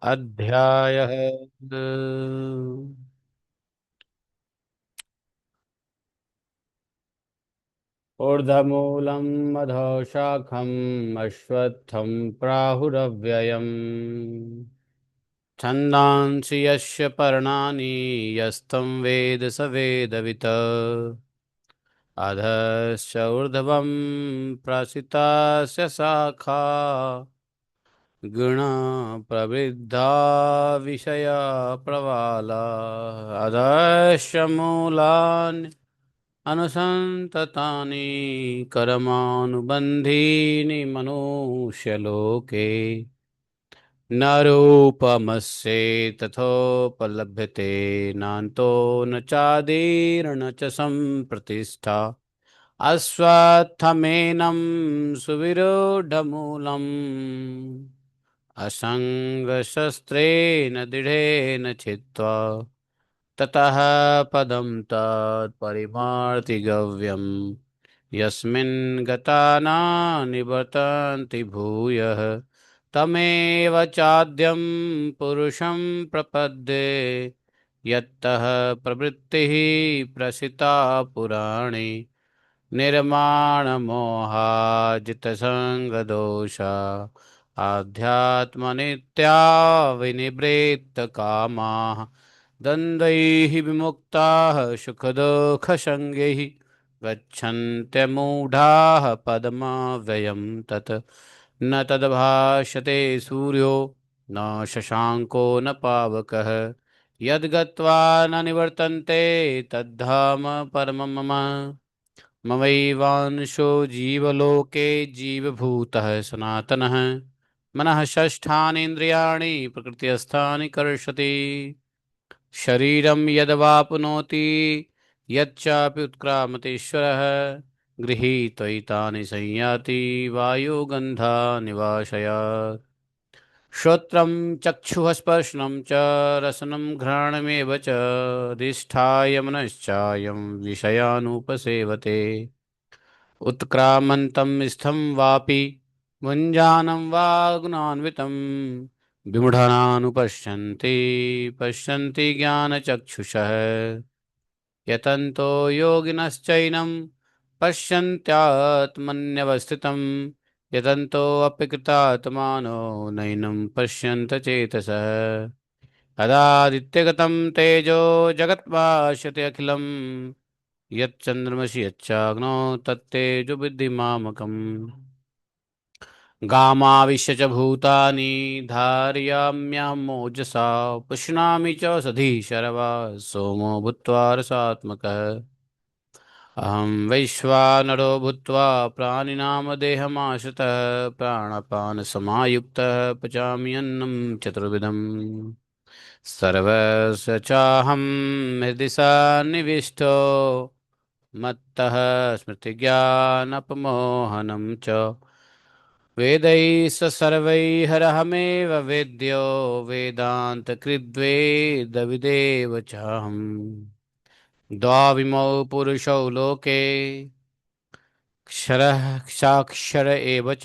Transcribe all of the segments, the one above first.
अध्यायः ऊर्ध्वमूलं मधौ शाखम् अश्वत्थं प्राहुरव्ययम् छन्दांसि यस्य पर्णानि यस्तं वेद स वेदवित् अधश्च ऊर्ध्वं प्रसितास्य शाखा गुणा प्रवृद्धा विषया प्रवाला अधश्च मूलानि अनुसन्ततानि कर्मानुबन्धीनि मनुष्यलोके न रूपमस्ये तथोपलभ्यते नान्तो न चादिर्न च सम्प्रतिष्ठा अश्वत्थमेनं सुविरूढमूलम् असङ्गशस्त्रेण दृढेन छित्त्वा ततः पदं तत्परिमार्तिगव्यम् यस्मिन् गता न निवर्तन्ति भूयः तमेव चाद्यं पुरुषं प्रपद्ये यत्तः प्रवृत्तिः प्रसिता पुराणे निर्माणमोहाजितसङ्गदोषा आध्यात्मनित्या विनिवृत्तकामाः द्वन्द्वैः विमुक्ताः सुखदुःखसङ्गैः गच्छन्त्यमूढाः पदमव्ययं तत् न तद्भाषते सूर्यो न शशाङ्को न पावकः यद्गत्वा न निवर्तन्ते तद्धाम परमं मम ममैवांशो जीवलोके जीवभूतः सनातनः मनः षष्ठानीन्द्रियाणि प्रकृतिस्थानि कर्षति शरीरं यद्वाप्नोति यच्चापि उत्क्रामतीश्वरः गृहीत्वैतानि संयाति वायुगन्धा निवासयात् श्रोत्रं चक्षुः स्पर्शनं च रसनं घ्राणमेव च अधिष्ठाय मनश्चायं विषयानुपसेवते उत्क्रामन्तं स्थं वापि भुञ्जानं वा गुणान्वितं विमूढानानुपश्यन्ति पश्यन्ति ज्ञानचक्षुषः यतन्तो योगिनश्चैनं पश्यन्त्यात्मन्यवस्थितं यतन्तोऽप्य कृतात्मानो नैनं पश्यन्त चेतसः कदादित्यगतं तेजो जगत्भाषते अखिलं यच्चन्द्रमसि यच्चाग्नौ तत्तेजो विद्धि मामकम् गामाविश्य च भूतानि धारयाम्यामोजसा पुष्णामि च सधी शर्वा सोमो भूत्वा रसात्मकः अहं वैश्वानरो भूत्वा प्राणिनां देहमाश्रितः प्राणपानसमायुक्तः पचामि अन्नं चतुर्विधम् सर्वस्य चाहं हृदि सन्निविष्टो मत्तः स्मृतिज्ञानपमोहनं च वेदैः स सर्वैरहमेव वेद्यो वेदान्तकृद्वेदविदेव चाहम् द्वाविमौ पुरुषौ लोके क्षरः क्षाक्षर एव च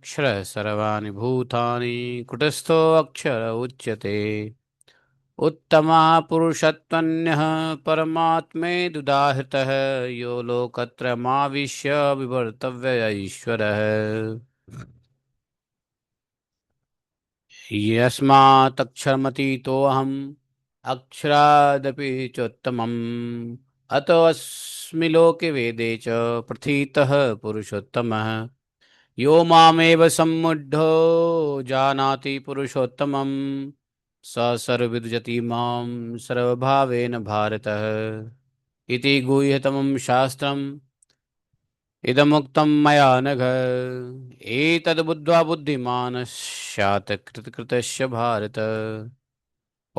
क्षरः सर्वाणि भूतानि कुटस्थोऽक्षर उच्यते उत्तमः पुरुषत्वन्यः परमात्मेदुदाहृतः यो लोकत्रयमाविश्य विवर्तव्य ईश्वरः यस्मात्क्षरमतीतोऽहम् अक्षरादपि चोत्तमम् अतोऽस्मि लोके वेदे च प्रथितः पुरुषोत्तमः यो मामेव सम्मूढो जानाति पुरुषोत्तमं स सर्वविद्यति मां सर्वभावेन भारतः इति गुह्यतमं शास्त्रम् इदमुक्तं मया नघ एतद्बुद्ध्वा बुद्धिमान् स्यात् कृतकृतस्य भारत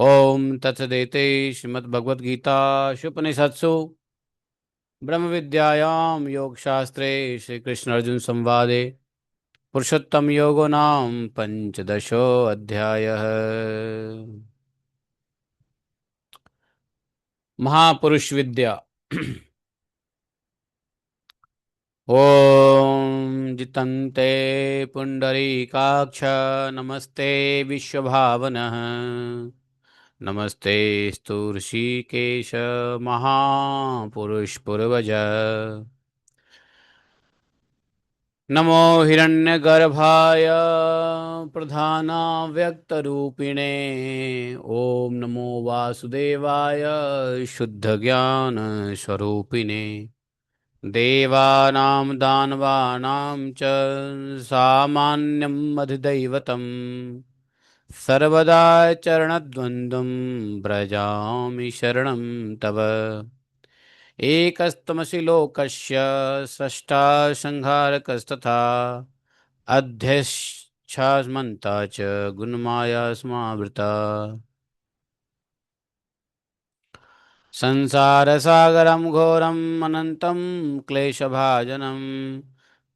ओम तत्सदिति श्रीमद्भगवद्गीतासु ब्रह्म विद्यायां योगशास्त्रे श्रीकृष्ण अर्जुन संवादे पुरुषोत्तम योगो नाम पंचदशोऽध्यायः। महापुरुष विद्या। ॐ जितन्ते पुण्डरीकाक्ष नमस्ते विश्वभावनः नमस्ते स्तुषिकेश महापुरुष पूर्वज नमो हिरण्यगर्भाय प्रधानाव्यक्तरूपिणे ॐ नमो वासुदेवाय शुद्धज्ञानस्वरूपिणे देवानां दानवानां च सामान्यम् अधिदैवतम् सर्वदा चरणद्वन्द्वं व्रजामि शरणं तव एकस्तमसि लोकस्य स्रष्टा संहारकस्तथा अध्यक्षास्मन्ता च गुणमाया स्मावृता संसारसागरं घोरम् अनन्तं क्लेशभाजनं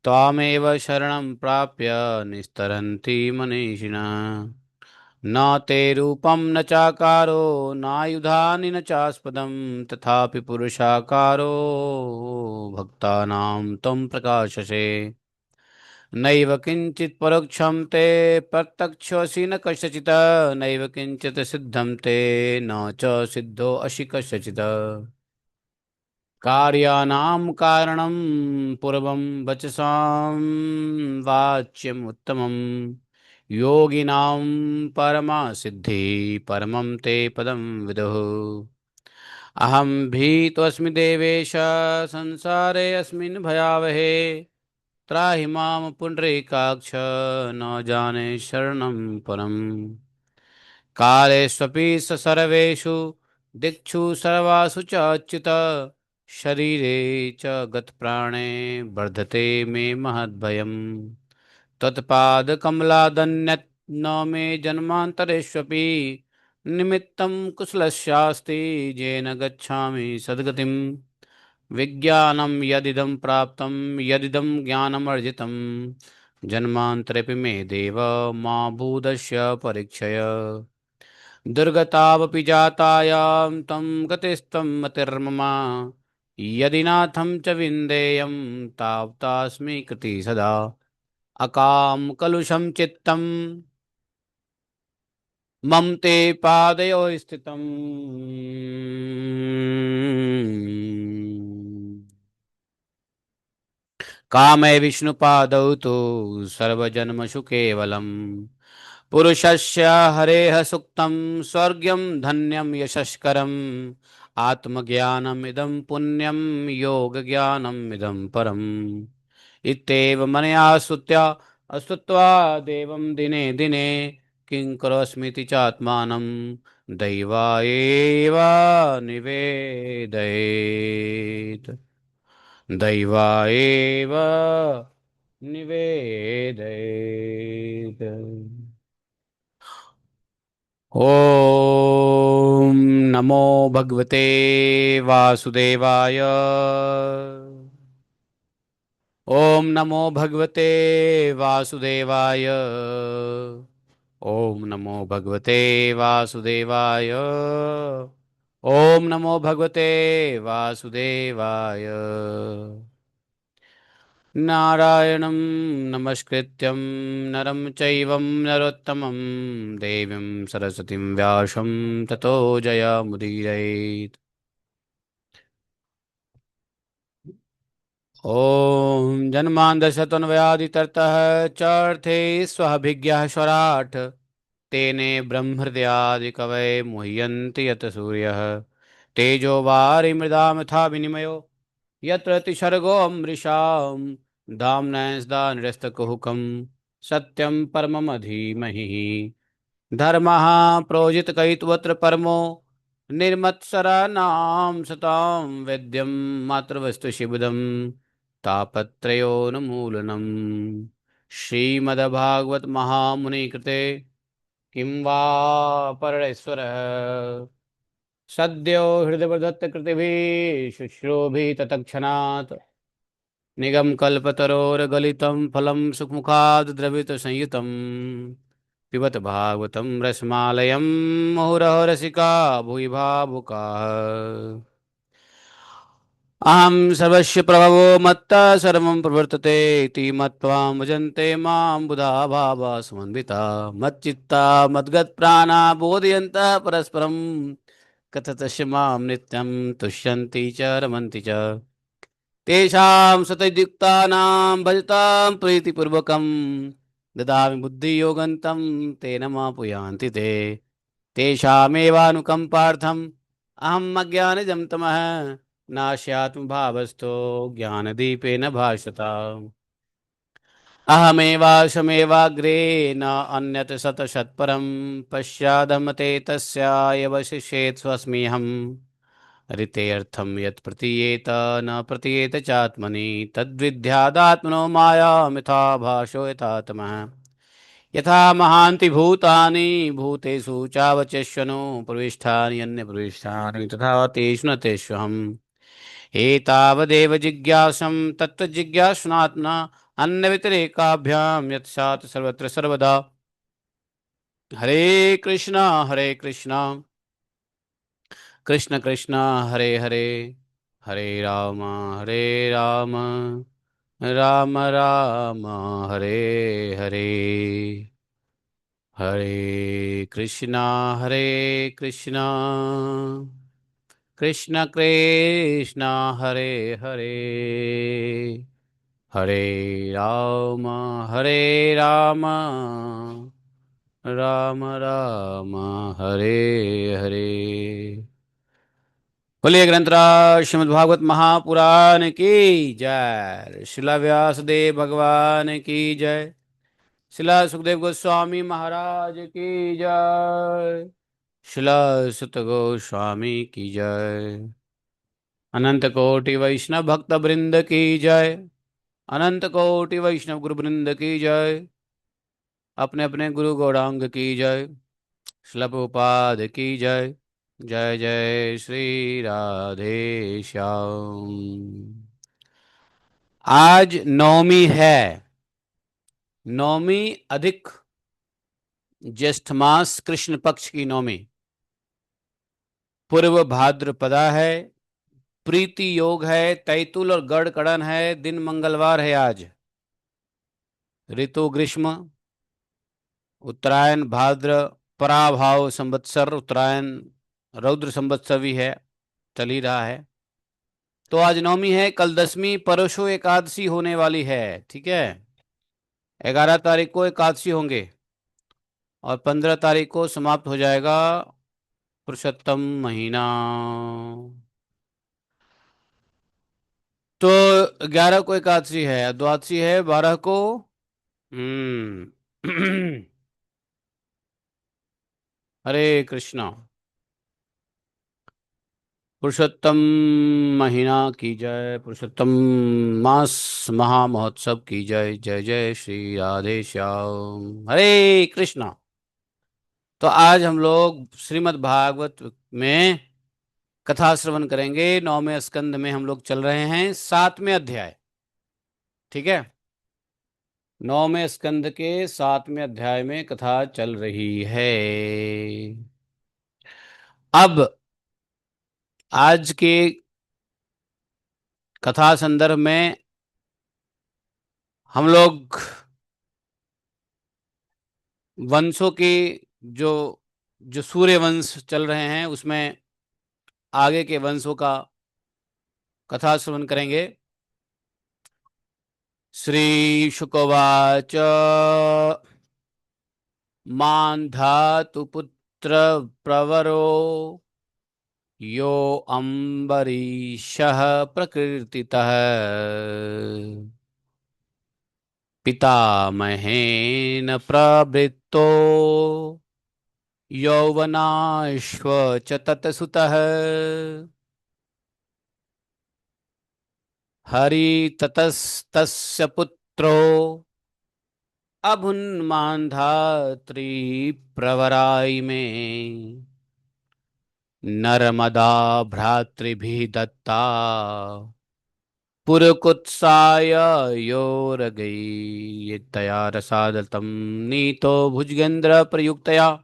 त्वामेव शरणं प्राप्य निस्तरन्ति मनीषिणः न ते रूपं न चाकारो नायुधानि न चास्पदं तथापि पुरुषाकारो भक्तानां त्वं प्रकाशसे नैव किञ्चित् परोक्षं ते प्रत्यक्षोऽसि न कस्यचित् नैव किञ्चित् सिद्धं ते न च सिद्धोऽसि कस्यचित् कार्याणां कारणं पूर्वं वचसां वाच्यम् उत्तमं योगिनां परमासिद्धि परमं ते पदं विदुः अहं भीतोऽस्मि देवेश संसारे अस्मिन् भयावहे त्राहि मां पुण्डरीकाक्ष न जाने शरणं परम् कालेष्वपि स सर्वेषु दिक्षु सर्वासु च अच्युत शरीरे च गतप्राणे वर्धते मे महद्भयम् त्वत्पादकमलादन्यत् न मे जन्मान्तरेष्वपि निमित्तं कुशलस्यास्ति येन गच्छामि सद्गतिम् विज्ञानं यदिदं प्राप्तं यदिदं ज्ञानमर्जितं जन्मान्तरेऽपि मे देव मा भूदस्य परीक्षय दुर्गतावपि जातायां तं गतिस्त्वं मतिर्मम यदि नाथं च विन्देयं तावतास्मि कृति सदा अकाम कलुषं चित्तं मम ते पादयो स्थितम् कामे विष्णुपादौ तु सर्वजन्मसु केवलम् पुरुषस्य हरेः सुक्तं स्वर्ग्यं धन्यं यशस्करम् आत्मज्ञानमिदं पुण्यं योगज्ञानमिदं परम् इत्येव मनया श्रुत्या अश्रुत्वा देवं दिने दिने किं करोस्मीति चात्मानं दैवायेव निवेदयेत् दैवा एव निवेदयेत् ॐ नमो भगवते वासुदेवाय ॐ नमो भगवते वासुदेवाय ॐ नमो भगवते वासुदेवाय ॐ नमो भगवते वासुदेवाय नारायणं नमस्कृत्यं नरं चैव नरोत्तमं देवीं सरस्वतीं व्यासं ततो जयमुदीरयेत् ॐ जन्मान्दशतन्वयादितरतः चर्थे स्वभिज्ञः स्वराट् तेने ब्रह्महृदयादिकवये मुह्यन्ति यत् सूर्यः तेजो वारिमृदा यथा विनिमयो यत्र तिसर्गो मृषां धाम्ना सदा निरस्तकुहकं सत्यं परमं धीमहि धर्मः प्रोजितकैतवत्र परमो निर्मत्सराणां सतां वेद्यं मातृवस्तु शिवदं तापत्रयोन्मूलनं श्रीमद्भागवत महामुनि कृते किं वा परमेश्वरः सद्यो हृदयदत्तकृतिभिः शुश्रूभिः तत्क्षणात् निगमकल्पतरोर्गलितं फलं सुखमुखात् द्रवितसंयुतं पिबत भागवतं रसमालयं मुहुरहो रसिका भुवि भावुकाः अहं सर्वस्य प्रभवो मत्तः सर्वं प्रवर्तते इति मत्वा भजन्ते मां बुधा भावा समन्विता मच्चित्ता मद्गतप्राणा बोधयन्तः परस्परं कथयन्तः मां नित्यं तुष्यन्ति च रमन्ति च तेषां सतयुक्तानां भजतां प्रीतिपूर्वकं ददामि बुद्धियोगन्तं तेन मापुयान्ति ते तेषामेवानुकम्पार्थम् अहम् अज्ञानजं तमः नास्यात्मभावस्थो ज्ञानदीपेन भासता अहमेवाशमेवाग्रे न अन्यत् शतशतपरं पश्चादमते तस्यायवशिष्येत् स्वस्म्यहम् ऋतेऽर्थं यत् प्रतीयेत न प्रतीयेत चात्मनि तद्विद्यादात्मनो मायामिथा भाषो यथात्मः यथा महान्ति भूतानि भूतेषु चावचेष्वनो प्रविष्टानि अन्यप्रविष्टानि तथा तेषु न तेष्वहम् एतावदेव जिज्ञासं तत्त्वजिज्ञासुनात्मना अन्यव्यतिरेकाभ्यां यत्सात् सर्वत्र सर्वदा हरे कृष्णा कृष्ण कृष्ण हरे हरे हरे हरे राम राम राम हरे हरे हरे कृष्णा कृष्ण कृष्ण हरे हरे हरे राम राम राम राम हरे हरे। बोलिए ग्रंथराज श्रीमद्भागवत महापुराण की जय। शिला व्यास देव भगवान की जय। शिला सुखदेव गोस्वामी महाराज की जय। शिला सुत गोस्वामी की जय। अनंत कोटि वैष्णव भक्त वृंद की जय। अनंत कोटि वैष्णव गुरु वृंद की जय। अपने अपने गुरु गौरांग की जय। शिला प्रभुपाद की जय। जय जय श्री राधे श्याम। आज नवमी है। नवमी अधिक ज्येष्ठ मास कृष्ण पक्ष की नवमी पूर्व भाद्रपदा है। प्रीति योग है। तैतुल और गढ़कड़न है। दिन मंगलवार है आज। ऋतु ग्रीष्म। उत्तरायण भाद्र पराभाव संवत्सर। उत्तरायण रौद्र संवत्सर भी है। चल ही रहा है। तो आज नवमी है। कल दसवीं परसों एकादशी होने वाली है। ठीक है। 11 तारीख को एकादशी होंगे और 15 तारीख को समाप्त हो जाएगा पुरुषोत्तम महीना। तो 11 को एकादशी है। द्वादशी है 12 को। हम्म। हरे कृष्णा। पुरुषोत्तम महीना की जय। पुरुषोत्तम मास महामहोत्सव की जय। जय जय श्री राधे श्याम। हरे कृष्णा। तो आज हम लोग श्रीमद् भागवत में कथा श्रवण करेंगे। 9वें स्कंद में हम लोग चल रहे हैं। 7वें अध्याय। ठीक है। 9वें स्कंद के 7वें अध्याय में कथा चल रही है। अब आज के कथा संदर्भ में हम लोग वंशों की जो जो सूर्य वंश चल रहे हैं उसमें आगे के वंशों का कथा श्रवण करेंगे। श्री शुकवाच मान्धातु पुत्र प्रवरो यो अम्बरीषः प्रकीर्तितः पितामहेन प्रवृत्तो यौवनाश्व च ततसुतः हरिततस्तस्य पुत्रो अभुन्मान्धात्री प्रवराई में नर्मदा भ्रातृभिः दत्ता पुरकुत्साय योरगै तया रसादतं नीतो भुजगेन्द्र प्रयुक्तया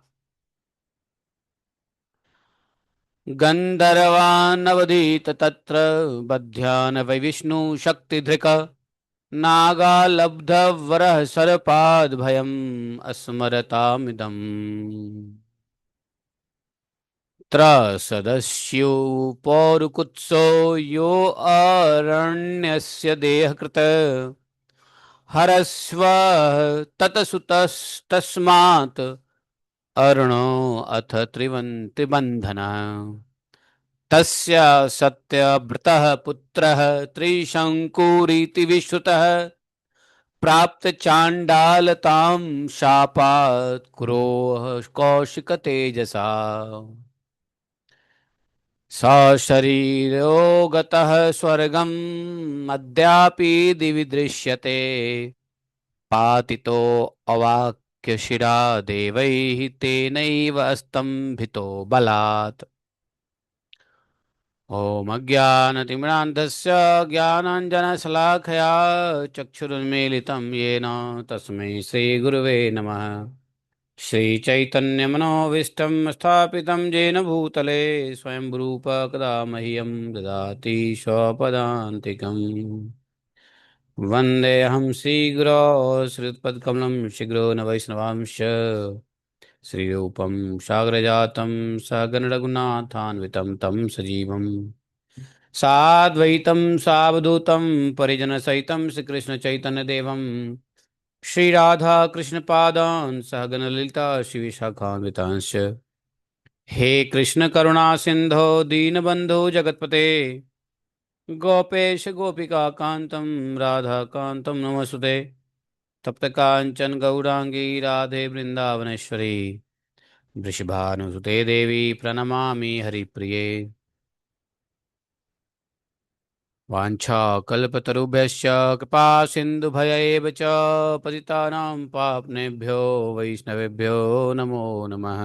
गन्धर्वानवधीत तत्र बध्यान वै विष्णु शक्तिधृक् नागालब्धवरः सर्पाद् भयम् अस्मरतामिदम् त्रसदस्यु पौरुकुत्सो यो अरण्यस्य देहकृत हरस्व ततसुतस्तस्मात् अरुणो अथ त्रिबन्धनः तस्य सत्यव्रतः पुत्रः त्रिशङ्कुरिति विश्रुतः प्राप्त चाण्डालतां शापात् क्रोः कौशिक तेजसा सशरीरो गतः स्वर्गम् अद्यापि दिवि दृश्यते पातितो अवाक्य शिरा देवैः तेनैव स्तम्भितो बलात् ॐ अज्ञानतिमिरान्धस्य ज्ञानाञ्जनशलाखया चक्षुरुन्मीलितं येन तस्मै श्रीगुरुवे नमः श्रीचैतन्यमनोभीष्टं स्थापितं येन भूतले स्वयं रूप कदा मह्यं ददाति स्वपदान्तिकम् वन्देऽहं श्रीगुरो श्रीयुतपदकमलं शीघ्रो न वैष्णवांश श्रीरूपं साग्रजातं सहगणरघुनाथान्वितं तं सजीवं साद्वैतं सावधूतं परिजनसहितं श्रीकृष्णचैतन्यदेवं श्रीराधाकृष्णपादान् सहगणललिता श्रीविशाखान्वितांश्च हे कृष्ण करुणा सिंधो दीनबंधो जगतपते गोपेश गोपिका कांतं राधा कांतं नमस्ते तप्त कांचन गौरांगी राधे वृंदावनेश्वरी वृषभानुसुते देवी प्रणमामि हरिप्रिये वाञ्छाकल्पतरुभ्यश्च कृपा सिन्धुभयैव च पतितानां पावनेभ्यो वैष्णवेभ्यो नमो नमः।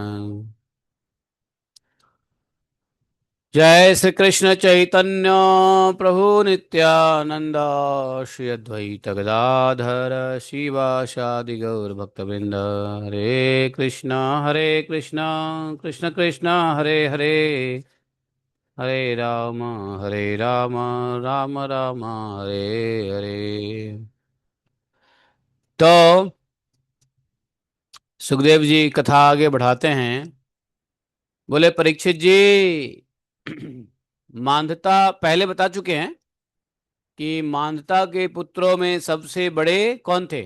जय श्री कृष्ण चैतन्य प्रभु नित्यानंद श्री अद्वैत गदाधर शिवासादि गौर भक्तवृंद हरे कृष्ण कृष्ण कृष्ण हरे हरे हरे राम राम राम हरे हरे। तो सुखदेव जी कथा आगे बढ़ाते हैं। बोले परीक्षित जी मांधाता पहले बता चुके हैं कि मांधाता के पुत्रों में सबसे बड़े कौन थे।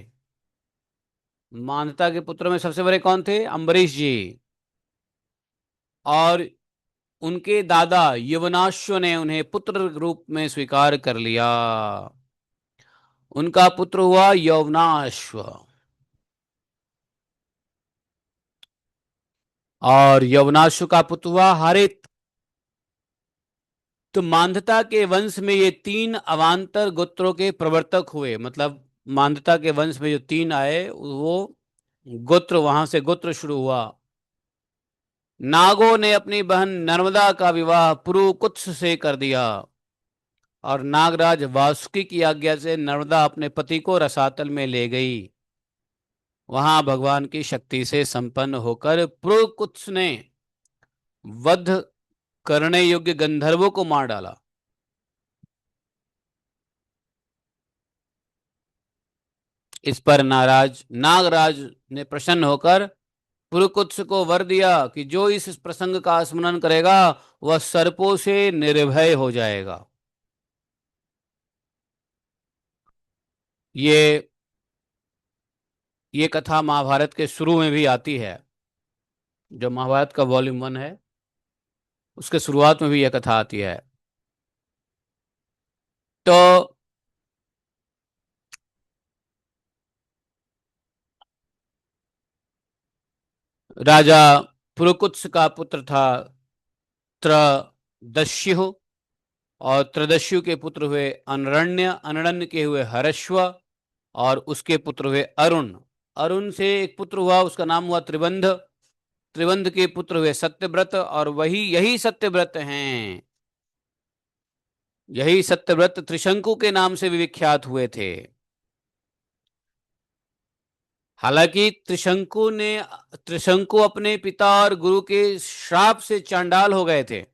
मांधाता के पुत्रों में सबसे बड़े कौन थे? अम्बरीश जी। और उनके दादा यवनाश्व ने उन्हें पुत्र रूप में स्वीकार कर लिया। उनका पुत्र हुआ यवनाश्व और यवनाश्व का पुत्र हुआ हरित। तो मांधाता के वंश में ये तीन अवान्तर गोत्रों के प्रवर्तक हुए। मतलब मांधाता के वंश में जो तीन आए वो गोत्र, वहां से गोत्र शुरू हुआ। नागों ने अपनी बहन नर्मदा का विवाह पुरुकुत्स से कर दिया और नागराज वासुकी की आज्ञा से नर्मदा अपने पति को रसातल में ले गई। वहां भगवान की शक्ति से संपन्न होकर पुरुकुत्स ने वध करने योग्य गंधर्वों को मार डाला। इस पर नाराज नागराज ने प्रसन्न होकर पुरुकुत्स को वर दिया कि जो इस प्रसंग का स्मरण करेगा वह सर्पों से निर्भय हो जाएगा। ये ये कथा महाभारत के शुरू में भी आती है। जो महाभारत का वॉल्यूम 1 है उसके शुरुआत में भी यह कथा आती है। तो राजा पुरुकुत्स का पुत्र था त्रदस्यु और त्रदस्यु के पुत्र हुए अनरण्य, अनरण्य के हुए हरश्व और उसके पुत्र हुए अरुण। अरुण से एक पुत्र हुआ, उसका नाम हुआ त्रिबंध। त्रिबंध के पुत्र हुए सत्यव्रत और यही सत्यव्रत हैं। यही सत्यव्रत त्रिशंकु के नाम से भी विख्यात हुए थे। हालांकि त्रिशंकु अपने पिता और गुरु के श्राप से चांडाल हो गए थे।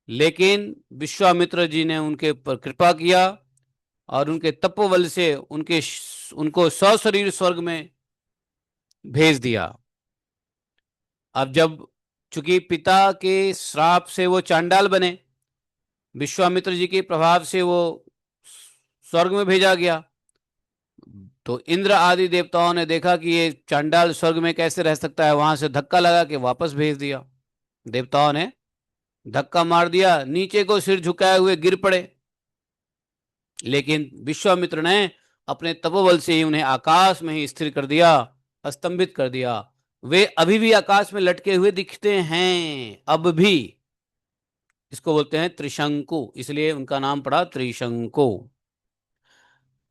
लेकिन विश्वामित्र जी ने उनके ऊपर कृपा किया और उनके तपोबल से उनको सशरीर स्वर्ग में भेज दिया। अब जब चूंकि पिता के श्राप से वो चांडाल बने, विश्वामित्र जी के प्रभाव से वो स्वर्ग में भेजा गया, तो इंद्र आदि देवताओं ने देखा कि ये चांडाल स्वर्ग में कैसे रह सकता है, वहां से धक्का लगा के वापस भेज दिया। देवताओं ने धक्का मार दिया, नीचे को सिर झुकाए हुए गिर पड़े। लेकिन विश्वामित्र ने अपने तपोबल से ही उन्हें आकाश में ही स्थिर कर दिया, स्तंभित कर दिया। वे अभी भी आकाश में लटके हुए दिखते हैं, अब भी। इसको बोलते हैं त्रिशंकु, इसलिए उनका नाम पड़ा त्रिशंकु।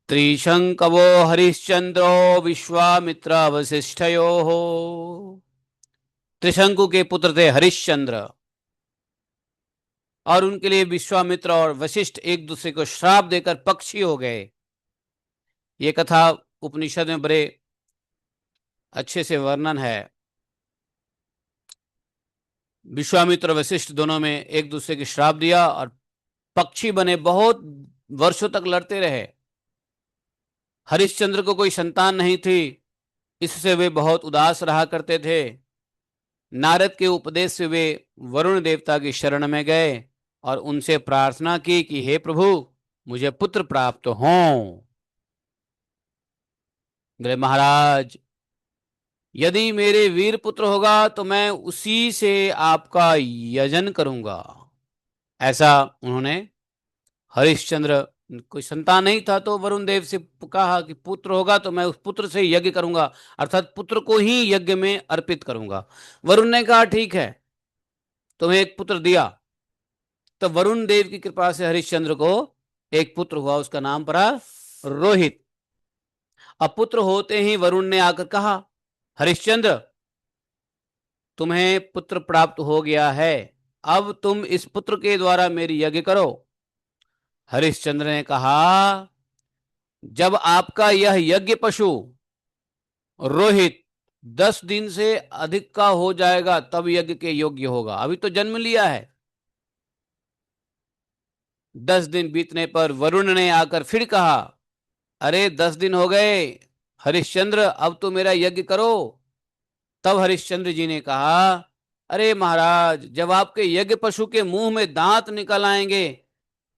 त्रिशंकवो हरिश्चंद्रो विश्वामित्र वशिष्ठयो हो। त्रिशंकु के पुत्र थे हरिश्चंद्र, और उनके लिए विश्वामित्र और वशिष्ठ एक दूसरे को श्राप देकर पक्षी हो गए। ये कथा उपनिषद में बड़े अच्छे से वर्णन है। विश्वामित्र वशिष्ठ दोनों में एक दूसरे की श्राप दिया और पक्षी बने, बहुत वर्षों तक लड़ते रहे। हरिश्चंद्र को कोई संतान नहीं थी, इससे वे बहुत उदास रहा करते थे। नारद के उपदेश से वे वरुण देवता की शरण में गए और उनसे प्रार्थना की कि हे प्रभु, मुझे पुत्र प्राप्त हों। बोले महाराज, यदि मेरे वीर पुत्र होगा तो मैं उसी से आपका यजन करूंगा। ऐसा उन्होंने, हरिश्चंद्र कोई संतान नहीं था तो वरुण देव से कहा कि पुत्र होगा तो मैं उस पुत्र से यज्ञ करूंगा, अर्थात पुत्र को ही यज्ञ में अर्पित करूंगा। वरुण ने कहा ठीक है, तुम्हें एक पुत्र दिया। तो वरुण देव की कृपा से हरिश्चंद्र को एक पुत्र हुआ, उसका नाम पड़ा रोहित। अब पुत्र होते ही वरुण ने आकर कहा, हरिश्चंद्र, तुम्हें पुत्र प्राप्त हो गया है, अब तुम इस पुत्र के द्वारा मेरी यज्ञ करो। हरिश्चंद्र ने कहा, जब आपका यह यज्ञ पशु रोहित 10 दिन से अधिक का हो जाएगा तब यज्ञ के योग्य होगा, अभी तो जन्म लिया है। 10 दिन बीतने पर वरुण ने आकर फिर कहा, अरे 10 दिन हो गए हरिश्चंद्र, अब तो मेरा यज्ञ करो। तब हरिश्चंद्र जी ने कहा, अरे महाराज, जब आपके यज्ञ पशु के मुंह में दांत निकल आएंगे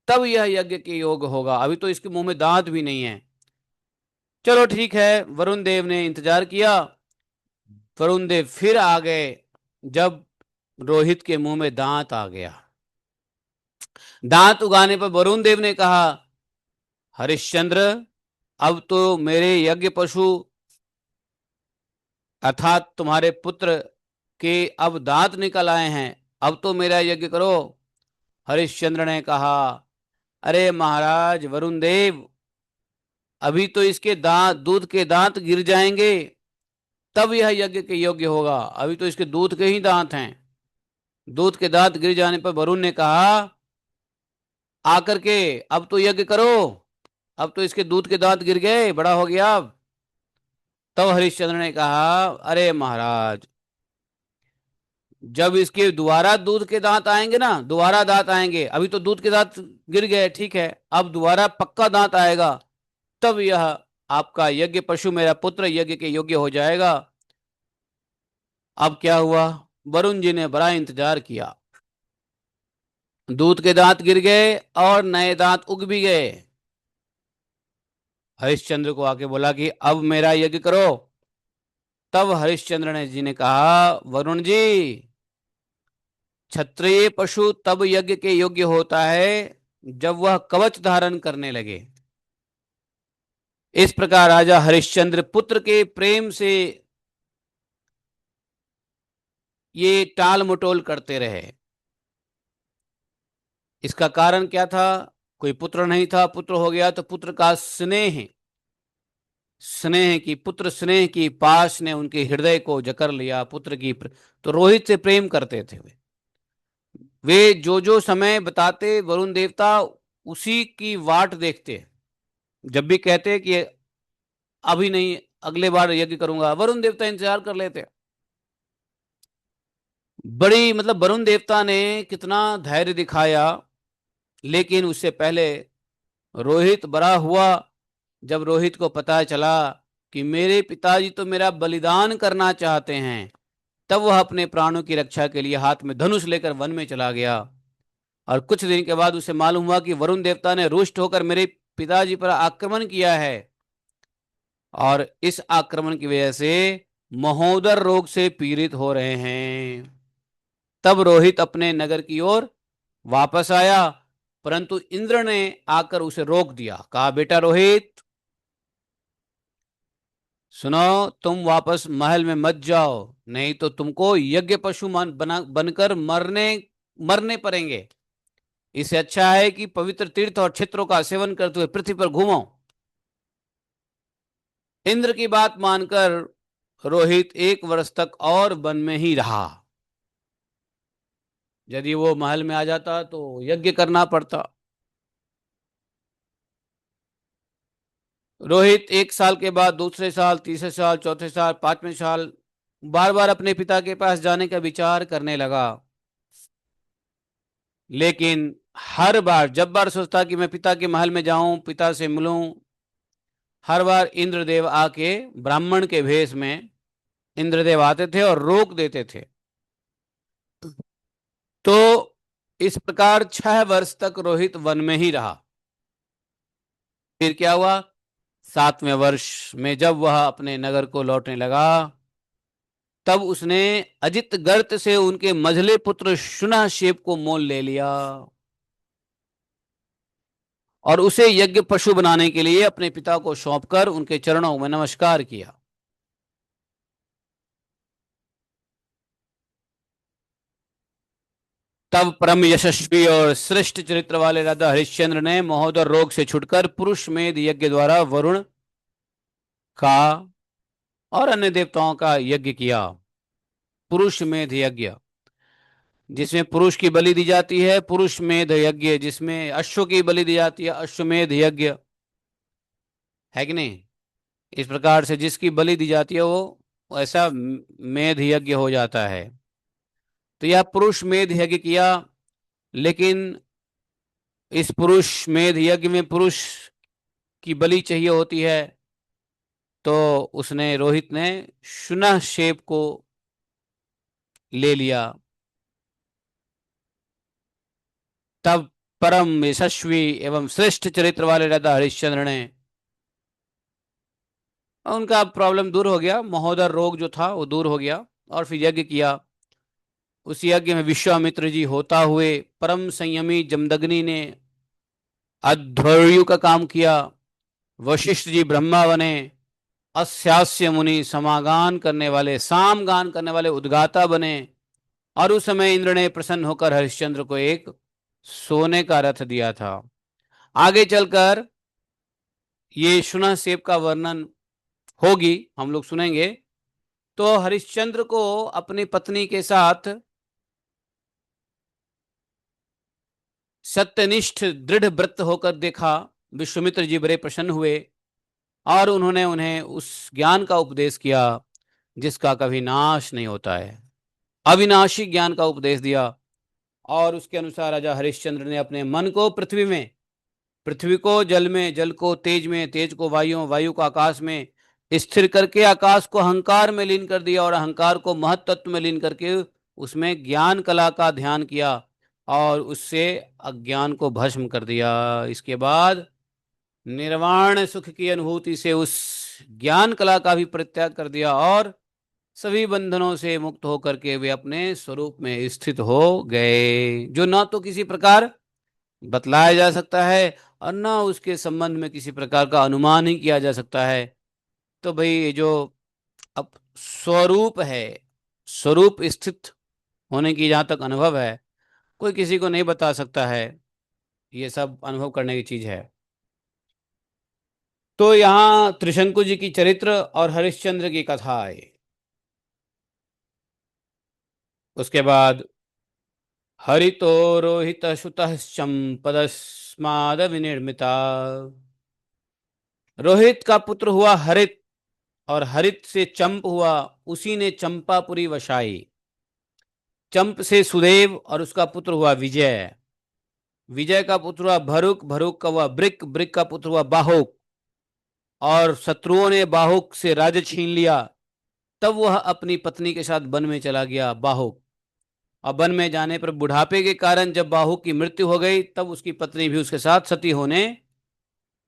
तब यह यज्ञ के योग होगा, अभी तो इसके मुंह में दांत भी नहीं है। चलो ठीक है, वरुण देव ने इंतजार किया। वरुण देव फिर आ गए जब रोहित के मुंह में दांत आ गया। दांत उगाने पर वरुण देव ने कहा, हरिश्चंद्र, अब तो मेरे यज्ञ पशु अर्थात तुम्हारे पुत्र के अब दांत निकल आए हैं, अब तो मेरा यज्ञ करो। हरिश्चंद्र ने कहा, अरे महाराज वरुण देव, अभी तो इसके दांत, दूध के दांत गिर जाएंगे तब यह यज्ञ के योग्य होगा, अभी तो इसके दूध के ही दांत हैं। दूध के दांत गिर जाने पर वरुण ने कहा आकर के, अब तो यज्ञ करो, अब तो इसके दूध के दांत गिर गए, बड़ा हो गया अब। तब हरिश्चंद्र ने कहा, अरे महाराज, जब इसके दोबारा दूध के दांत आएंगे ना, दोबारा दांत आएंगे, अभी तो दूध के दांत गिर गए, ठीक है, अब दोबारा पक्का दांत आएगा तब यह आपका यज्ञ पशु, मेरा पुत्र, यज्ञ के योग्य हो जाएगा। अब क्या हुआ, वरुण जी ने बड़ा इंतजार किया, दूध के दांत गिर गए और नए दांत उग भी गए। हरिश्चंद्र को आके बोला कि अब मेरा यज्ञ करो। तब हरिश्चंद्र ने जी ने कहा, वरुण जी, क्षत्रिय पशु तब यज्ञ के योग्य होता है जब वह कवच धारण करने लगे। इस प्रकार राजा हरिश्चंद्र पुत्र के प्रेम से ये टाल मटोल करते रहे। इसका कारण क्या था, कोई पुत्र नहीं था, पुत्र हो गया तो पुत्र का स्नेह, स्नेह की, पुत्र स्नेह की पाश ने उनके हृदय को जकड़ लिया, पुत्र की तो रोहित से प्रेम करते थे वे जो जो समय बताते वरुण देवता उसी की वाट देखते। जब भी कहते कि अभी नहीं, अगले बार यज्ञ करूंगा, वरुण देवता इंतजार कर लेते। बड़ी मतलब वरुण देवता ने कितना धैर्य दिखाया, लेकिन उससे पहले रोहित बड़ा हुआ। जब रोहित को पता चला कि मेरे पिताजी तो मेरा बलिदान करना चाहते हैं, तब वह अपने प्राणों की रक्षा के लिए हाथ में धनुष लेकर वन में चला गया। और कुछ दिन के बाद उसे मालूम हुआ कि वरुण देवता ने रुष्ट होकर मेरे पिताजी पर आक्रमण किया है, और इस आक्रमण की वजह से महोदर रोग से पीड़ित हो रहे हैं। तब रोहित अपने नगर की ओर वापस आया, परंतु इंद्र ने आकर उसे रोक दिया। कहा, बेटा रोहित सुनो, तुम वापस महल में मत जाओ, नहीं तो तुमको यज्ञ पशु बनकर मरने मरने पड़ेंगे। इससे अच्छा है कि पवित्र तीर्थ और क्षेत्रों का सेवन करते हुए पृथ्वी पर घूमो। इंद्र की बात मानकर रोहित 1 वर्ष तक और वन में ही रहा। यदि वो महल में आ जाता तो यज्ञ करना पड़ता। रोहित 1 साल के बाद, दूसरे साल, तीसरे साल, चौथे साल, 5वें साल बार बार अपने पिता के पास जाने का विचार करने लगा। लेकिन हर बार जब बार सोचता कि मैं पिता के महल में जाऊं, पिता से मिलूं, हर बार इंद्रदेव आके ब्राह्मण के भेष में इंद्रदेव आते थे और रोक देते थे। तो इस प्रकार 6 वर्ष तक रोहित वन में ही रहा। फिर क्या हुआ? 7वें वर्ष में जब वह अपने नगर को लौटने लगा, तब उसने अजित गर्त से उनके मझले पुत्र शुनहशेप को मोल ले लिया और उसे यज्ञ पशु बनाने के लिए अपने पिता को सौंपकर उनके चरणों में नमस्कार किया। तब परम यशस्वी और श्रेष्ठ चरित्र वाले राजा हरिश्चंद्र ने महोदर रोग से छुटकर पुरुष मेध यज्ञ द्वारा वरुण का और अन्य देवताओं का यज्ञ किया। पुरुष मेध यज्ञ जिसमें पुरुष की बलि दी जाती है, पुरुष मेध यज्ञ जिसमें अश्व की बलि दी जाती है, अश्वमेध यज्ञ, है कि नहीं? इस प्रकार से जिसकी बलि दी जाती है वो ऐसा मेध यज्ञ हो जाता है। तो यह पुरुष मेध यज्ञ किया, लेकिन इस पुरुष मेध यज्ञ में पुरुष की बलि चाहिए होती है। तो उसने रोहित ने शुनहशेप को ले लिया। तब परम यशस्वी एवं श्रेष्ठ चरित्र वाले राजा हरिश्चंद्र ने, उनका प्रॉब्लम दूर हो गया, महोदर रोग जो था वो दूर हो गया, और फिर यज्ञ किया। उस यज्ञ में विश्वामित्र जी होता हुए, परम संयमी जमदग्नि ने अध्वर्यु का काम किया, वशिष्ठ जी ब्रह्मा बने, अस्यास्य मुनि समागान करने वाले, सामगान करने वाले उद्गाता बने। और उस समय इंद्र ने प्रसन्न होकर हरिश्चंद्र को एक सोने का रथ दिया था। आगे चलकर ये शुनह सेब का वर्णन होगी, हम लोग सुनेंगे। तो हरिश्चंद्र को अपनी पत्नी के साथ सत्यनिष्ठ दृढ़ व्रत होकर देखा। विश्वामित्र जी बड़े प्रसन्न हुए और उन्होंने उन्हें उस ज्ञान का उपदेश किया जिसका कभी नाश नहीं होता है, अविनाशी ज्ञान का उपदेश दिया। और उसके अनुसार राजा हरिश्चंद्र ने अपने मन को पृथ्वी में, पृथ्वी को जल में, जल को तेज में, तेज को वायु, वायु को आकाश में स्थिर करके आकाश को अहंकार में लीन कर दिया और अहंकार को महत्त्व में लीन करके उसमें ज्ञान कला का ध्यान किया और उससे अज्ञान को भस्म कर दिया। इसके बाद निर्वाण सुख की अनुभूति से उस ज्ञान कला का भी परित्याग कर दिया और सभी बंधनों से मुक्त होकर के वे अपने स्वरूप में स्थित हो गए, जो ना तो किसी प्रकार बतलाया जा सकता है और ना उसके संबंध में किसी प्रकार का अनुमान ही किया जा सकता है। तो भाई ये जो अब स्वरूप है, स्वरूप स्थित होने की जहाँ तक अनुभव है, कोई किसी को नहीं बता सकता है, ये सब अनुभव करने की चीज है। तो यहाँ त्रिशंकु जी की चरित्र और हरिश्चंद्र की कथा है। उसके बाद हरितो रोहित सुतः चंपदस्माद विनिर्मिता। रोहित का पुत्र हुआ हरित और हरित से चंप हुआ, उसी ने चंपापुरी वसाई। चंप से सुदेव और उसका पुत्र हुआ विजय। विजय का पुत्र हुआ भरुक, भरुक का हुआ ब्रिक, ब्रिक का पुत्र हुआ बाहुक, और शत्रुओं ने बाहुक से राज्य छीन लिया। तब वह अपनी पत्नी के साथ वन में चला गया बाहुक। और वन में जाने पर बुढ़ापे के कारण जब बाहुक की मृत्यु हो गई, तब उसकी पत्नी भी उसके साथ सती होने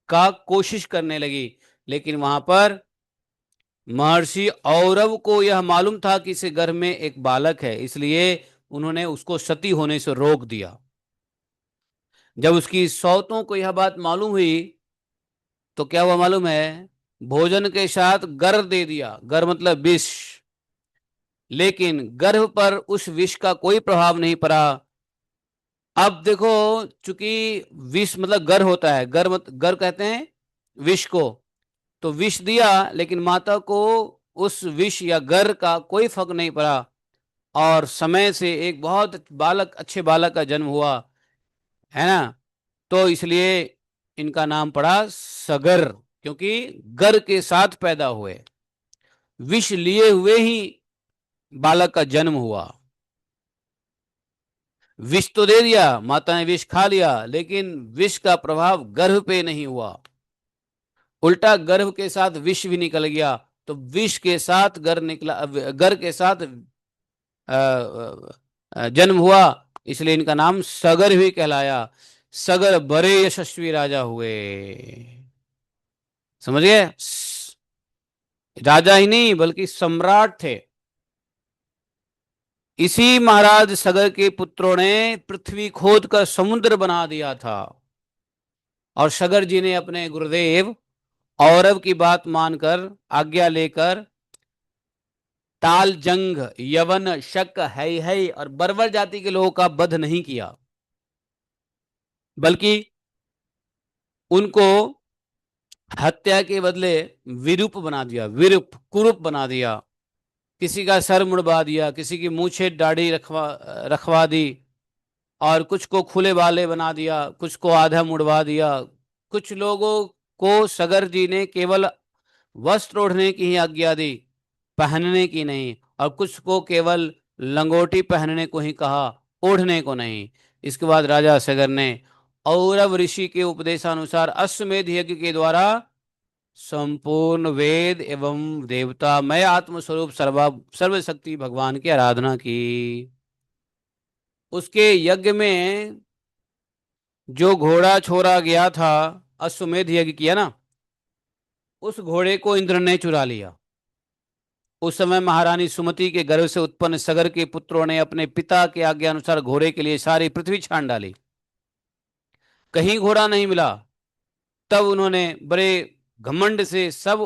का कोशिश करने लगी। लेकिन वहां पर महर्षि औरव को यह मालूम था कि इसे गर्भ में एक बालक है, इसलिए उन्होंने उसको सती होने से रोक दिया। जब उसकी सौतों को यह बात मालूम हुई तो क्या हुआ मालूम है, भोजन के साथ गर दे दिया। गर मतलब विष। लेकिन गर्भ पर उस विष का कोई प्रभाव नहीं पड़ा। अब देखो, चूंकि विष मतलब गर होता है, गर कहते हैं विष को, तो विष दिया, लेकिन माता को उस विष या गर का कोई फर्क नहीं पड़ा। और समय से एक बहुत बालक, अच्छे बालक का जन्म हुआ, है ना। तो इसलिए इनका नाम पड़ा सगर, क्योंकि गर के साथ पैदा हुए, विष लिए हुए ही बालक का जन्म हुआ। विष तो दे दिया, माता ने विष खा लिया, लेकिन विष का प्रभाव गर्भ पे नहीं हुआ, उल्टा गर्भ के साथ विष भी निकल गया। तो विष के साथ गर निकला, गर के साथ जन्म हुआ, इसलिए इनका नाम सगर भी कहलाया। सगर बड़े यशस्वी राजा हुए। समझ गए? राजा ही नहीं बल्कि सम्राट थे। इसी महाराज सगर के पुत्रों ने पृथ्वी खोद कर समुद्र बना दिया था। और सगर जी ने अपने गुरुदेव औरव की बात मानकर, आज्ञा लेकर, ताल जंग, यवन, शक, है और बर्बर जाति के लोगों का वध नहीं किया, बल्कि उनको हत्या के बदले विरूप बना दिया, विरूप कुरूप बना दिया। किसी का सर मुड़वा दिया, किसी की मूछे दाढ़ी रखवा दी, और कुछ को खुले बाले बना दिया, कुछ को आधा मुड़वा दिया। कुछ लोगों को सगर जी ने केवल वस्त्र ओढ़ने की ही आज्ञा दी, पहनने की नहीं। और कुछ को केवल लंगोटी पहनने को ही कहा, ओढ़ने को नहीं। इसके बाद राजा सगर ने औरव ऋषि के उपदेशानुसार अश्वमेध यज्ञ के द्वारा संपूर्ण वेद एवं देवता मय आत्मस्वरूप सर्वशक्ति भगवान की आराधना की। उसके यज्ञ में जो घोड़ा छोड़ा गया था, अश्वमेध यज्ञ किया ना, उस घोड़े को इंद्र ने चुरा लिया। उस समय महारानी सुमति के गर्भ से उत्पन्न सगर के पुत्रों ने अपने पिता के आज्ञा अनुसार घोड़े के लिए सारी पृथ्वी छान डाली, कहीं घोड़ा नहीं मिला। तब उन्होंने बड़े घमंड से सब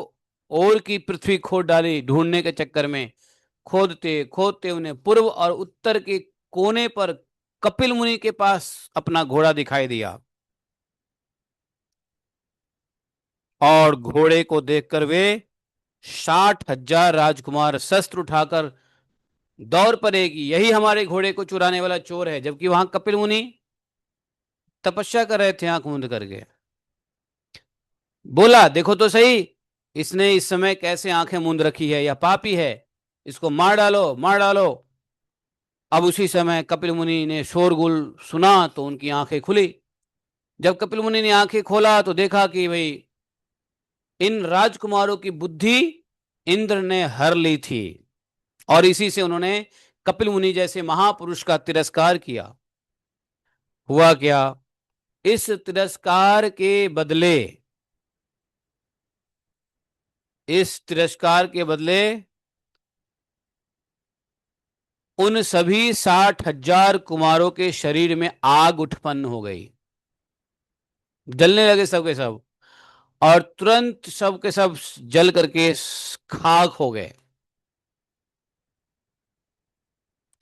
ओर की पृथ्वी खोद डाली ढूंढने के चक्कर में। खोदते खोदते उन्हें पूर्व और उत्तर के कोने पर कपिल मुनि के पास अपना घोड़ा दिखाई दिया। और घोड़े को देखकर वे 60,000 राजकुमार शस्त्र उठाकर दौड़ पड़े कि यही हमारे घोड़े को चुराने वाला चोर है। जबकि वहां कपिल मुनि तपस्या कर रहे थे आंख मूंद करके। बोला, देखो तो सही, इसने इस समय कैसे आंखें मूंद रखी है, यह पापी है, इसको मार डालो, मार डालो। अब उसी समय कपिल मुनि ने शोरगुल सुना तो उनकी आंखें खुली। जब कपिल मुनि ने आंखें खोला तो देखा कि भाई इन राजकुमारों की बुद्धि इंद्र ने हर ली थी, और इसी से उन्होंने कपिल मुनि जैसे महापुरुष का तिरस्कार किया। हुआ क्या, इस तिरस्कार के बदले, इस तिरस्कार के बदले उन सभी 60,000 कुमारों के शरीर में आग उत्पन्न हो गई, जलने लगे सबके सब, और तुरंत सब के सब जल करके खाक हो गए।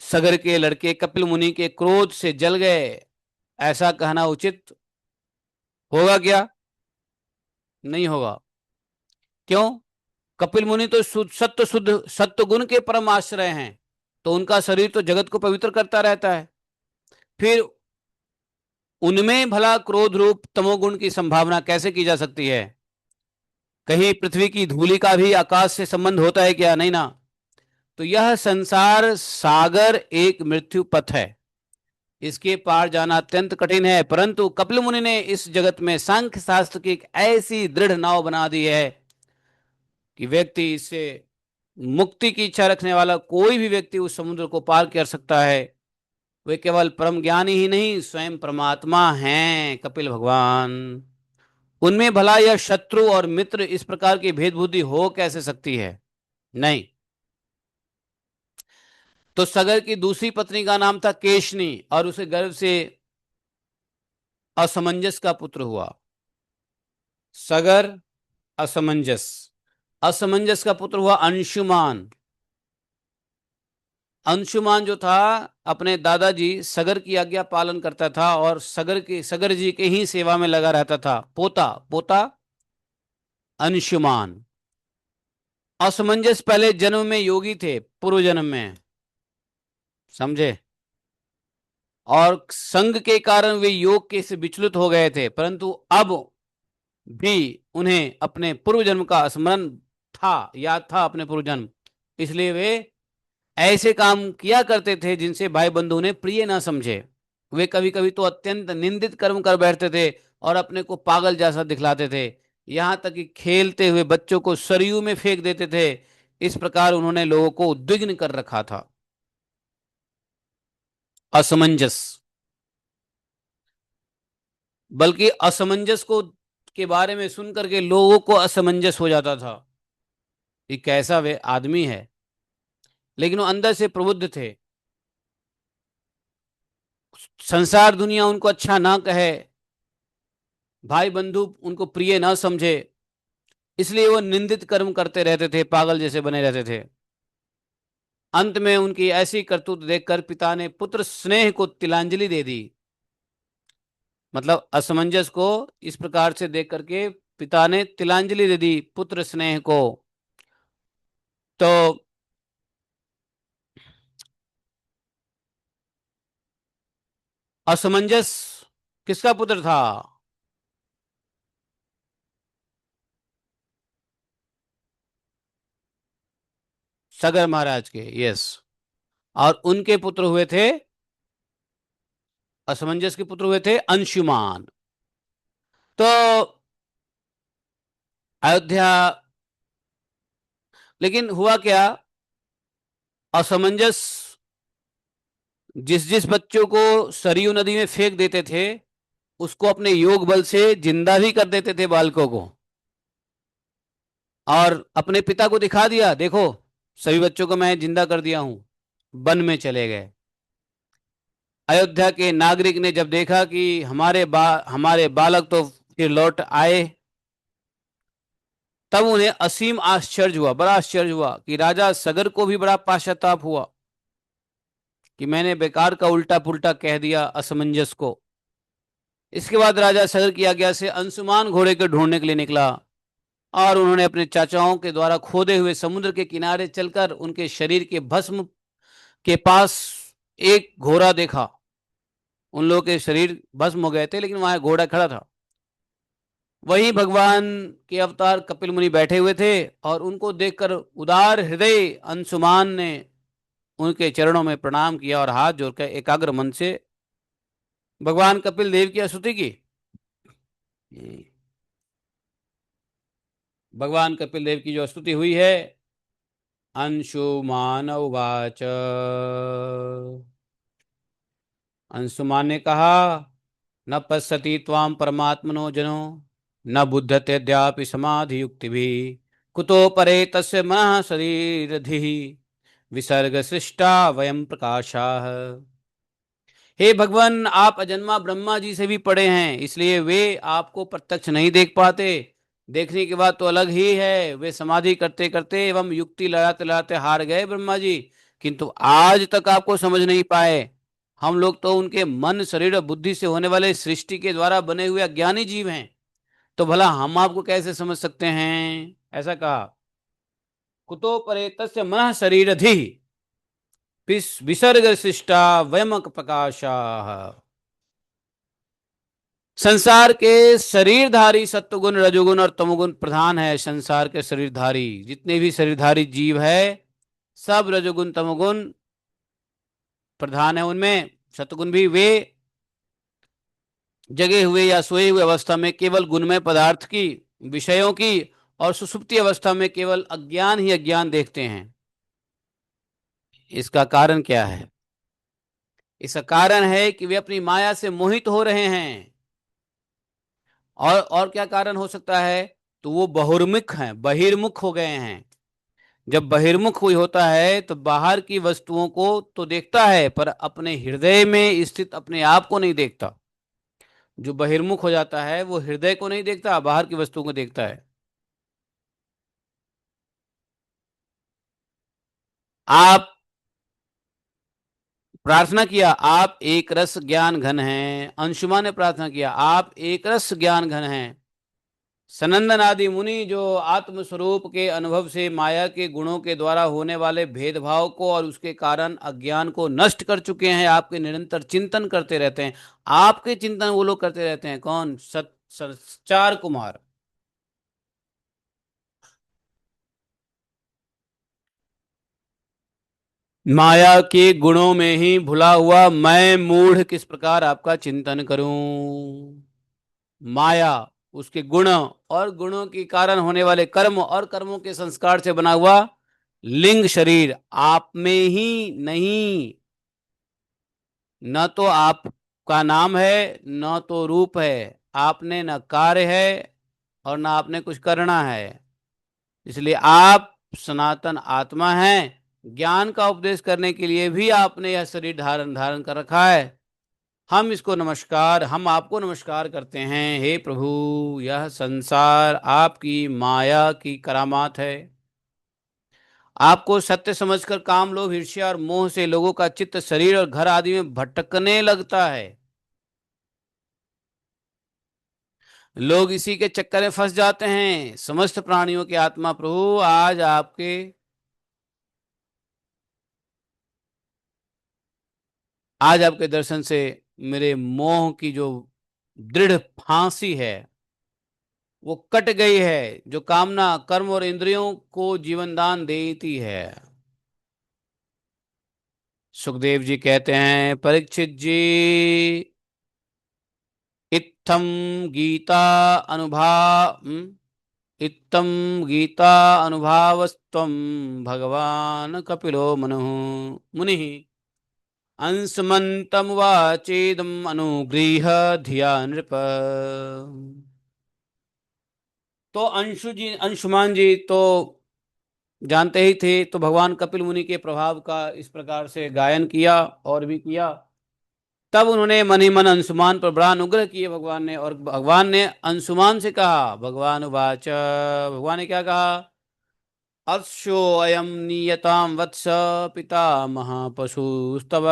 सगर के लड़के कपिल मुनि के क्रोध से जल गए, ऐसा कहना उचित होगा क्या? नहीं होगा। क्यों? कपिल मुनि तो शुद्ध सत्व गुण के परम आश्रय हैं, तो उनका शरीर तो जगत को पवित्र करता रहता है। फिर उनमें भला क्रोध रूप तमोगुण की संभावना कैसे की जा सकती है? कहीं पृथ्वी की धूलि का भी आकाश से संबंध होता है क्या? नहीं ना। तो यह संसार सागर एक मृत्यु पथ है, इसके पार जाना अत्यंत कठिन है। परंतु कपिल मुनि ने इस जगत में सांख्य शास्त्र की एक ऐसी दृढ़ नाव बना दी है कि व्यक्ति इससे मुक्ति की इच्छा रखने वाला कोई भी व्यक्ति उस समुद्र को पार कर सकता है। वे केवल परम ज्ञानी ही नहीं, स्वयं परमात्मा हैं कपिल भगवान। उनमें भला यह शत्रु और मित्र इस प्रकार की भेद बुद्धि हो कैसे सकती है? नहीं। तो सगर की दूसरी पत्नी का नाम था केशनी और उसे गर्भ से असमंजस का पुत्र हुआ। सगर, असमंजस, असमंजस का पुत्र हुआ अंशुमान। अंशुमान जो था अपने दादाजी सगर की आज्ञा पालन करता था और सगर जी के ही सेवा में लगा रहता था। पोता पोता अंशुमान। असमंजस पहले जन्म में योगी थे, पूर्व जन्म में, समझे, और संग के कारण वे योग के से विचलित हो गए थे, परंतु अब भी उन्हें अपने पूर्व जन्म का स्मरण था, याद था अपने पूर्व जन्म, इसलिए वे ऐसे काम किया करते थे जिनसे भाई बंधु उन्हें प्रिय ना समझे। वे कभी कभी तो अत्यंत निंदित कर्म कर बैठते थे और अपने को पागल जैसा दिखलाते थे, यहां तक कि खेलते हुए बच्चों को सरयू में फेंक देते थे। इस प्रकार उन्होंने लोगों को उद्विग्न कर रखा था। असमंजस, बल्कि असमंजस को के बारे में सुनकर के लोगों को असमंजस हो जाता था कि कैसा वे आदमी है, लेकिन वो अंदर से प्रबुद्ध थे। संसार दुनिया उनको अच्छा ना कहे, भाई बंधु उनको प्रिय ना समझे, इसलिए वो निंदित कर्म करते रहते थे, पागल जैसे बने रहते थे। अंत में उनकी ऐसी करतूत देखकर पिता ने पुत्र स्नेह को तिलांजलि दे दी। मतलब असमंजस को इस प्रकार से देख करके पिता ने तिलांजलि दे दी पुत्र स्नेह को। तो असमंजस किसका पुत्र था? सगर महाराज के, यस। और उनके पुत्र हुए थे, असमंजस के पुत्र हुए थे अंशुमान। तो अयोध्या, लेकिन हुआ क्या, असमंजस जिस जिस बच्चों को सरयू नदी में फेंक देते थे उसको अपने योग बल से जिंदा भी कर देते थे बालकों को, और अपने पिता को दिखा दिया, देखो सभी बच्चों को मैं जिंदा कर दिया हूं। वन में चले गए। अयोध्या के नागरिक ने जब देखा कि हमारे बालक तो फिर लौट आए, तब उन्हें असीम आश्चर्य हुआ, बड़ा आश्चर्य हुआ कि राजा सगर को भी बड़ा पश्चाताप हुआ कि मैंने बेकार का उल्टा पुल्टा कह दिया असमंजस को। इसके बाद राजा सगर की आज्ञा से अंशुमान घोड़े को ढूंढने के लिए निकला और उन्होंने अपने चाचाओं के द्वारा खोदे हुए समुद्र के किनारे चलकर उनके शरीर के भस्म के पास एक घोड़ा देखा। उन लोगों के शरीर भस्म हो गए थे लेकिन वहां घोड़ा खड़ा था। वहीं भगवान के अवतार कपिल मुनि बैठे हुए थे और उनको देखकर उदार हृदय अंशुमान ने उनके चरणों में प्रणाम किया और हाथ जोड़कर एकाग्र मन से भगवान कपिल देव की स्तुति की। भगवान कपिल देव की जो स्तुति हुई है, अंशुमान उवाच, अंशुमान ने कहा, न पश्यति त्वां परमात्मनो जनो, न बुध्यते अद्यापि समाधि युक्ति भी, कुतो परे तस्य मनः शरीरधि, विसर्ग सृष्टा वयम प्रकाशाः। हे भगवान, आप अजन्मा ब्रह्मा जी से भी पड़े हैं, इसलिए वे आपको प्रत्यक्ष नहीं देख पाते। देखने के बाद तो अलग ही है, वे समाधि करते करते एवं युक्ति लड़ाते लड़ाते हार गए ब्रह्मा जी, किंतु आज तक आपको समझ नहीं पाए। हम लोग तो उनके मन शरीर और बुद्धि से होने वाले सृष्टि के द्वारा बने हुए अज्ञानी जीव हैं, तो भला हम आपको कैसे समझ सकते हैं? ऐसा कहा। कुतो परे तस्य मनः शरीरधि, विसर्ग सृष्टा वयमक प्रकाशा। संसार के शरीरधारी सत्वगुण रजोगुण और तमोगुण प्रधान है। संसार के शरीरधारी जितने भी शरीरधारी जीव है सब रजोगुण तमोगुण प्रधान है उनमें। सतगुण भी वे जगे हुए या सोए हुए अवस्था में केवल गुणमय पदार्थ की, विषयों की, और सुषुप्ति अवस्था में केवल अज्ञान ही अज्ञान देखते हैं। इसका कारण क्या है? इसका कारण है कि वे अपनी माया से मोहित हो रहे हैं। और क्या कारण हो सकता है? तो वो बहुर्मुख हैं, बहिर्मुख हो गए हैं। जब बहिर्मुख कोई होता है तो बाहर की वस्तुओं को तो देखता है, पर अपने हृदय में स्थित अपने आप को नहीं देखता। जो बहिर्मुख हो जाता है वो हृदय को नहीं देखता, बाहर की वस्तुओं को देखता है। आप प्रार्थना किया, आप एक रस ज्ञान घन हैं। अंशुमान ने प्रार्थना किया, आप एक रस ज्ञान घन हैं। सनंदन आदि मुनि जो आत्म स्वरूप के अनुभव से माया के गुणों के द्वारा होने वाले भेदभाव को और उसके कारण अज्ञान को नष्ट कर चुके हैं, आपके निरंतर चिंतन करते रहते हैं। आपके चिंतन वो लोग करते रहते हैं। कौन? चार कुमार। माया के गुणों में ही भुला हुआ मैं मूढ़ किस प्रकार आपका चिंतन करूं? माया, उसके गुण और गुणों के कारण होने वाले कर्म और कर्मों के संस्कार से बना हुआ लिंग शरीर आप में ही नहीं। न तो आपका नाम है, न तो रूप है। आपने न कार्य है और न आपने कुछ करना है। इसलिए आप सनातन आत्मा हैं। ज्ञान का उपदेश करने के लिए भी आपने यह शरीर धारण धारण कर रखा है। हम आपको नमस्कार करते हैं। हे प्रभु, यह संसार आपकी माया की करामात है। आपको सत्य समझकर काम, लोभ, ईर्ष्या और मोह से लोगों का चित्त शरीर और घर आदि में भटकने लगता है। लोग इसी के चक्कर में फंस जाते हैं। समस्त प्राणियों की आत्मा प्रभु आज आपके दर्शन से मेरे मोह की जो दृढ़ फांसी है वो कट गई है, जो कामना कर्म और इंद्रियों को जीवन दान देती है। सुखदेव जी कहते हैं, परीक्षित जी, इत्थम गीता अनुभा इत्थम गीता अनुभावस्त्वं भगवान कपिलो मनु मुनि अंशमन्तम वाचेदम अनुगृह धिया नृप। तो अंशुमान जी तो जानते ही थे, तो भगवान कपिल मुनि के प्रभाव का इस प्रकार से गायन किया और भी किया। तब उन्होंने मन ही मन अंशुमान पर बड़ा अनुग्रह किए भगवान ने, और भगवान ने अंशुमान से कहा, भगवान वाच, भगवान ने क्या कहा? अश्यो अयम नियताम वत्स पितामह पशुस्तव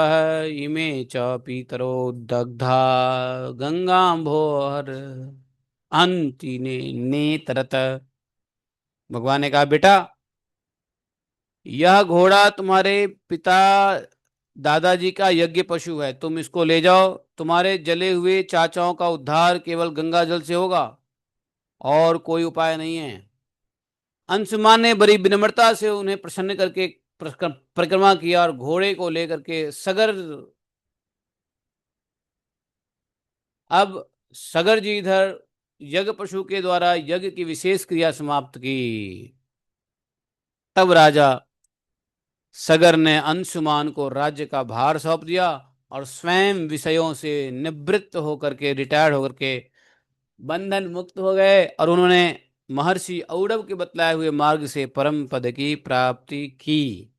इमे च पीतरो दग्धा गंगाम्भोहर अंतिने नेतरत। भगवान ने कहा, बेटा, यह घोड़ा तुम्हारे पिता दादाजी का यज्ञ पशु है। तुम इसको ले जाओ। तुम्हारे जले हुए चाचाओं का उद्धार केवल गंगा जल से होगा, और कोई उपाय नहीं है। अंशुमान ने बड़ी विनम्रता से उन्हें प्रसन्न करके परिक्रमा किया और घोड़े को लेकर के सगर। अब सगर जी इधर यज्ञ पशु के द्वारा यज्ञ की विशेष क्रिया समाप्त की। तब राजा सगर ने अंशुमान को राज्य का भार सौंप दिया और स्वयं विषयों से निवृत्त होकर के, रिटायर्ड होकर के बंधन मुक्त हो गए, और उन्होंने महर्षि औरव के बतलाए हुए मार्ग से परम पद की प्राप्ति की।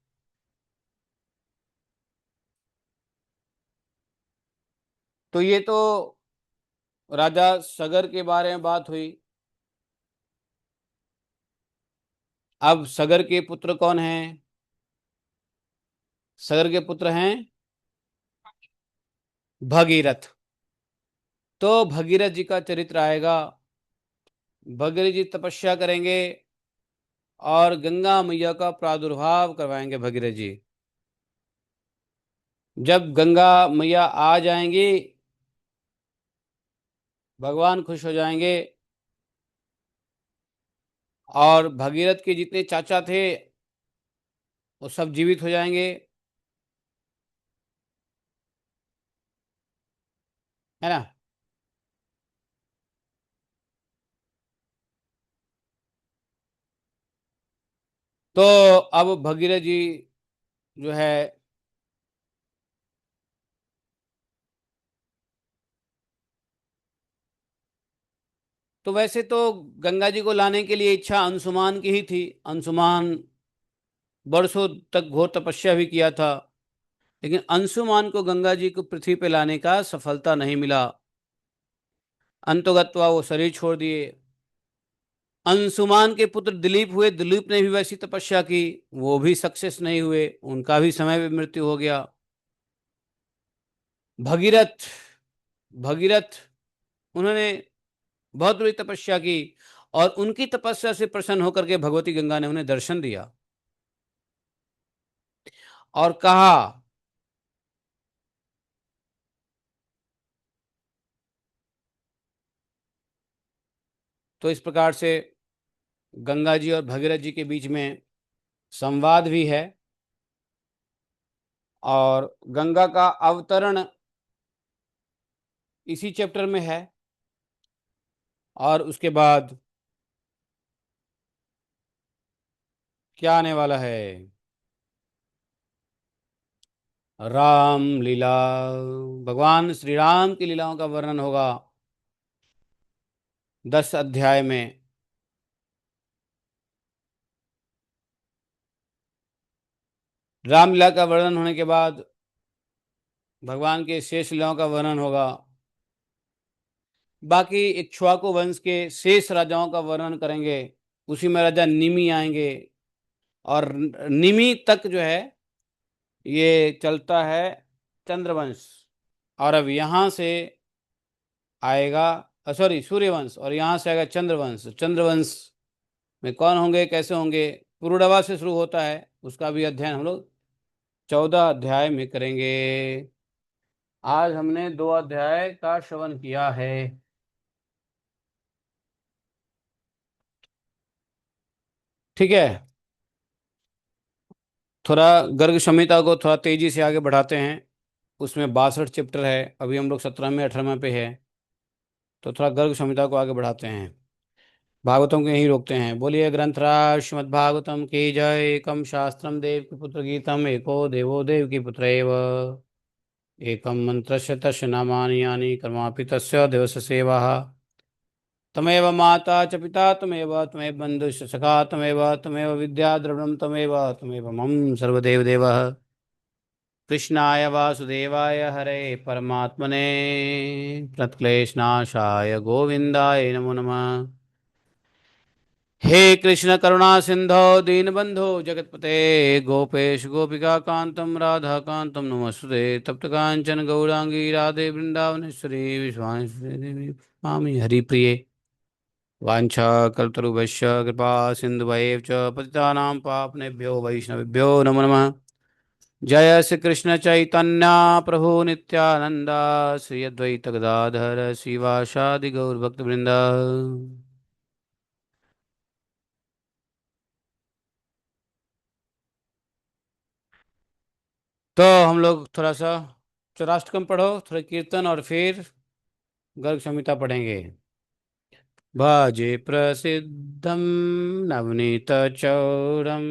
तो ये तो राजा सगर के बारे में बात हुई। अब सगर के पुत्र कौन हैं? सगर के पुत्र हैं भगीरथ। तो भगीरथ जी का चरित्र आएगा। भगीरथ जी तपस्या करेंगे और गंगा मैया का प्रादुर्भाव करवाएंगे भगीरथ जी। जब गंगा मैया आ जाएंगी, भगवान खुश हो जाएंगे, और भगीरथ के जितने चाचा थे वो सब जीवित हो जाएंगे, है ना। तो अब भगीरथ जी जो है, तो वैसे तो गंगा जी को लाने के लिए इच्छा अंशुमान की ही थी। अंशुमान वर्षों तक घोर तपस्या भी किया था, लेकिन अंशुमान को गंगा जी को पृथ्वी पे लाने का सफलता नहीं मिला। अंतोगत्वा वो शरीर छोड़ दिए। अंशुमान के पुत्र दिलीप हुए, दिलीप ने भी वैसी तपस्या की, वो भी सक्सेस नहीं हुए, उनका भी समय पे मृत्यु हो गया। भगीरथ, भगीरथ उन्होंने बहुत बड़ी तपस्या की, और उनकी तपस्या से प्रसन्न होकर के भगवती गंगा ने उन्हें दर्शन दिया और कहा। तो इस प्रकार से गंगा जी और भगीरथ जी के बीच में संवाद भी है, और गंगा का अवतरण इसी चैप्टर में है। और उसके बाद क्या आने वाला है? राम लीला, भगवान श्री राम की लीलाओं का वर्णन होगा 10 अध्याय में। रामलीला का वर्णन होने के बाद भगवान के शेष लीलाओं का वर्णन होगा। बाकी इक्ष्वाकु वंश के शेष राजाओं का वर्णन करेंगे। उसी में राजा निमि आएंगे, और निमि तक जो है ये चलता है चंद्रवंश। और अब यहाँ से आएगा, सॉरी, सूर्यवंश, और यहाँ से आएगा चंद्रवंश। चंद्रवंश में कौन होंगे, कैसे होंगे, पुरुडवा से शुरू होता है, उसका भी अध्ययन हम लोग 14 अध्याय में करेंगे। आज हमने 2 अध्याय का श्रवण किया है। ठीक है। थोड़ा गर्ग संहिता को थोड़ा तेजी से आगे बढ़ाते हैं। उसमें 62 चैप्टर है, अभी हम लोग 17वें 18वें पे है। तो थोड़ा गर्ग संहिता को आगे बढ़ाते हैं, भागवतम को यहीं रोकते हैं। बोलिए ग्रंथराज श्रीमद् भागवतम की जय। एकम शास्त्रम देव की पुत्र गीतम, एको देवो देव की पुत्र एव। एकम मंत्रस्य तस्य नामानि यानि कर्मापि तस्य देवस्य सेवाः। तमेव माता च पिता तमेव, तमेव बन्धुश्च सखा तमेव, तमेव विद्या द्रविणं तमेव, तमेव मम सर्वदेव देवः। कृष्णाय वासुदेवाय हरे परमात्मने प्रणतक्लेशनाशाय गोविन्दाय नमो नमः। हे कृष्ण करुणा सिंधो दीनबंधो जगतपते गोपेश गोपिका कांतम राधा कांतम नमस्ते तप्त कांचन गौरांगी राधे वृंदावनेश्वरी विश्वामित्री देवी स्वामी हरिप्रिये। वाञ्छा कल्पतरुभ्यश्च कृपा सिन्धुभैव च पतितानां पावनेभ्यो वैष्णवेभ्यो नमो नमः। जय श्री कृष्ण चैतन्य प्रभु नित्यानंद, श्री अद्वैत गदाधर शिवासादि गौरभक्तवृंद। तो हम लोग थोड़ा सा चौराष्टकम पढ़ो, थोड़ा कीर्तन, और फिर गर्ग संहिता पढ़ेंगे। भजे प्रसिद्धम नवनीत चौरम।